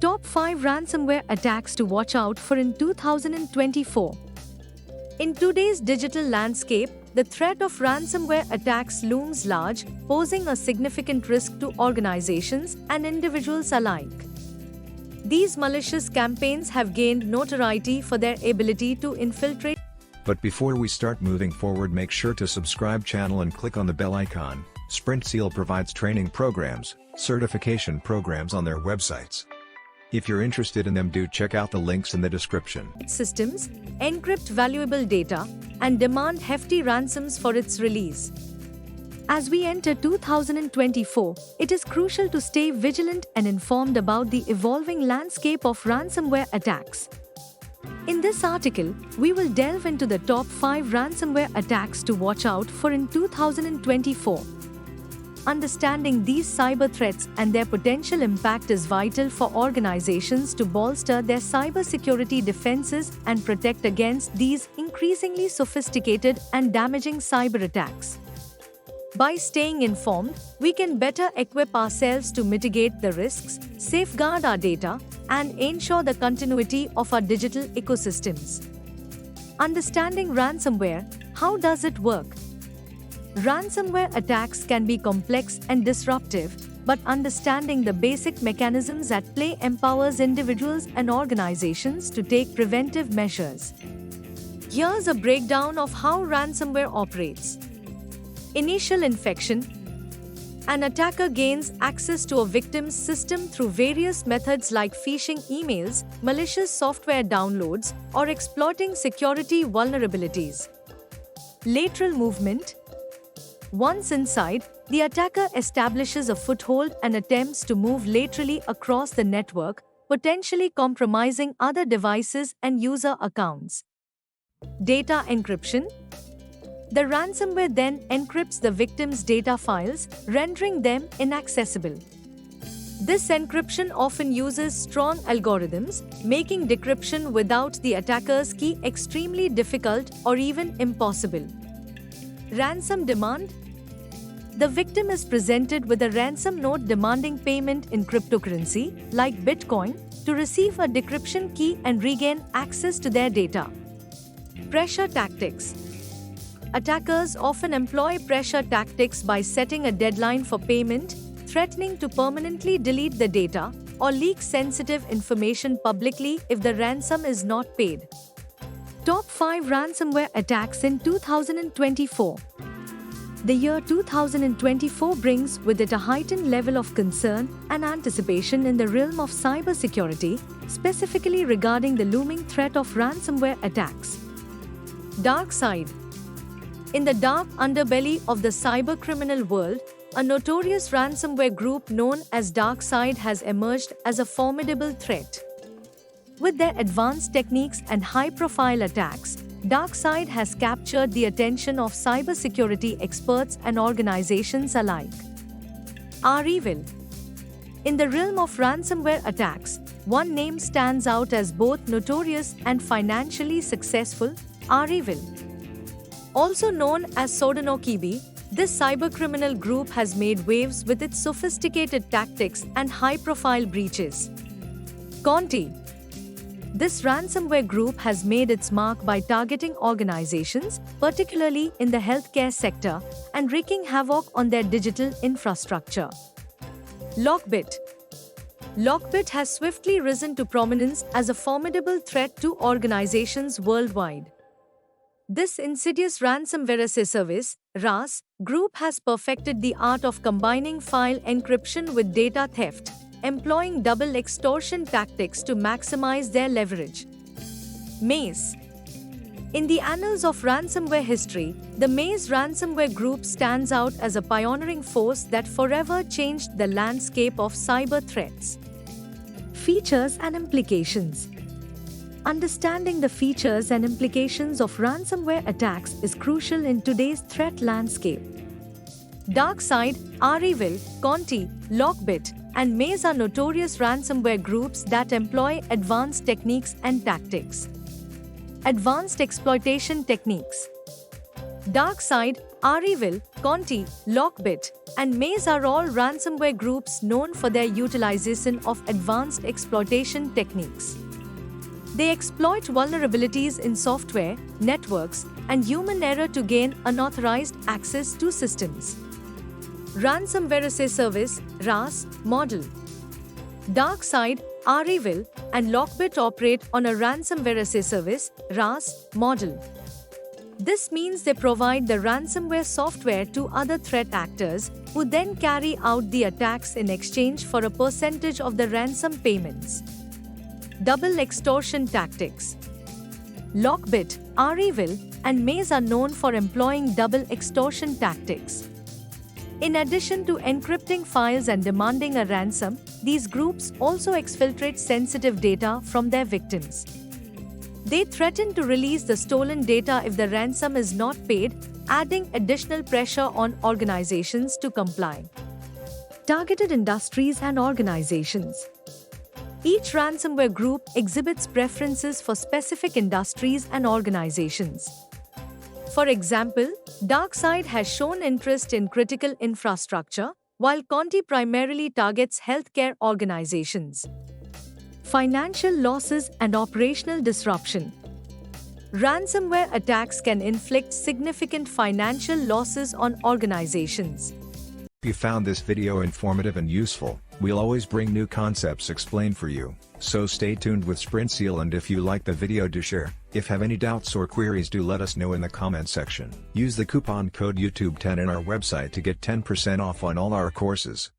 Top 5 ransomware attacks to watch out for in 2024. In today's digital landscape, the threat of ransomware attacks looms large, posing a significant risk to organizations and individuals alike. These malicious campaigns have gained notoriety for their ability to infiltrate. But before we start moving forward, make sure to subscribe channel and click on the bell icon. SprintSeal provides training programs, certification programs on their websites. If you're interested in them, do check out the links in the description. Systems, encrypt valuable data, and demand hefty ransoms for its release. As we enter 2024, it is crucial to stay vigilant and informed about the evolving landscape of ransomware attacks. In this article, we will delve into the top 5 ransomware attacks to watch out for in 2024. Understanding these cyber threats and their potential impact is vital for organizations to bolster their cybersecurity defenses and protect against these increasingly sophisticated and damaging cyber attacks. By staying informed, we can better equip ourselves to mitigate the risks, safeguard our data, and ensure the continuity of our digital ecosystems. Understanding ransomware: how does it work? Ransomware attacks can be complex and disruptive, but understanding the basic mechanisms at play empowers individuals and organizations to take preventive measures. Here's a breakdown of how ransomware operates. Initial infection. An attacker gains access to a victim's system through various methods like phishing emails, malicious software downloads, or exploiting security vulnerabilities. Lateral movement. Once inside, the attacker establishes a foothold and attempts to move laterally across the network, potentially compromising other devices and user accounts. Data encryption. The ransomware then encrypts the victim's data files, rendering them inaccessible. This encryption often uses strong algorithms, making decryption without the attacker's key extremely difficult or even impossible. Ransom demand. The victim is presented with a ransom note demanding payment in cryptocurrency, like Bitcoin, to receive a decryption key and regain access to their data. Pressure tactics. Attackers often employ pressure tactics by setting a deadline for payment, threatening to permanently delete the data, or leak sensitive information publicly if the ransom is not paid. Top 5 ransomware attacks in 2024. The year 2024 brings with it a heightened level of concern and anticipation in the realm of cybersecurity, specifically regarding the looming threat of ransomware attacks. Dark side. In the dark underbelly of the cybercriminal world, a notorious ransomware group known as DarkSide has emerged as a formidable threat. With their advanced techniques and high-profile attacks, DarkSide has captured the attention of cybersecurity experts and organizations alike. REvil. In the realm of ransomware attacks, one name stands out as both notorious and financially successful: REvil. Also known as Sodinokibi, this cybercriminal group has made waves with its sophisticated tactics and high-profile breaches. Conti. This ransomware group has made its mark by targeting organizations, particularly in the healthcare sector, and wreaking havoc on their digital infrastructure. Lockbit. Lockbit has swiftly risen to prominence as a formidable threat to organizations worldwide. This insidious ransomware as a service (RAS) group has perfected the art of combining file encryption with data theft, employing double extortion tactics to maximize their leverage. Maze. In the annals of ransomware history, the Maze ransomware group stands out as a pioneering force that forever changed the landscape of cyber threats. Features and implications. Understanding the features and implications of ransomware attacks is crucial in today's threat landscape. DarkSide, REvil, Conti, Lockbit, and Maze are notorious ransomware groups that employ advanced techniques and tactics. Advanced exploitation techniques. DarkSide, REvil, Conti, Lockbit, and Maze are all ransomware groups known for their utilization of advanced exploitation techniques. They exploit vulnerabilities in software, networks, and human error to gain unauthorized access to systems. Ransomware as a Service (RaaS) model. DarkSide, REvil, and Lockbit operate on a ransomware as a service (RaaS) model. This means they provide the ransomware software to other threat actors, who then carry out the attacks in exchange for a percentage of the ransom payments. Double extortion tactics. Lockbit, REvil, and Maze are known for employing double extortion tactics. In addition to encrypting files and demanding a ransom, these groups also exfiltrate sensitive data from their victims. They threaten to release the stolen data if the ransom is not paid, adding additional pressure on organizations to comply. Targeted industries and organizations. Each ransomware group exhibits preferences for specific industries and organizations. For example, DarkSide has shown interest in critical infrastructure, while Conti primarily targets healthcare organizations. Financial losses and operational disruption. Ransomware attacks can inflict significant financial losses on organizations. If you found this video informative and useful, we'll always bring new concepts explained for you, so stay tuned with SprintSeal, and if you like the video, do share. If have any doubts or queries, do let us know in the comment section. Use the coupon code YouTube10 in our website to get 10% off on all our courses.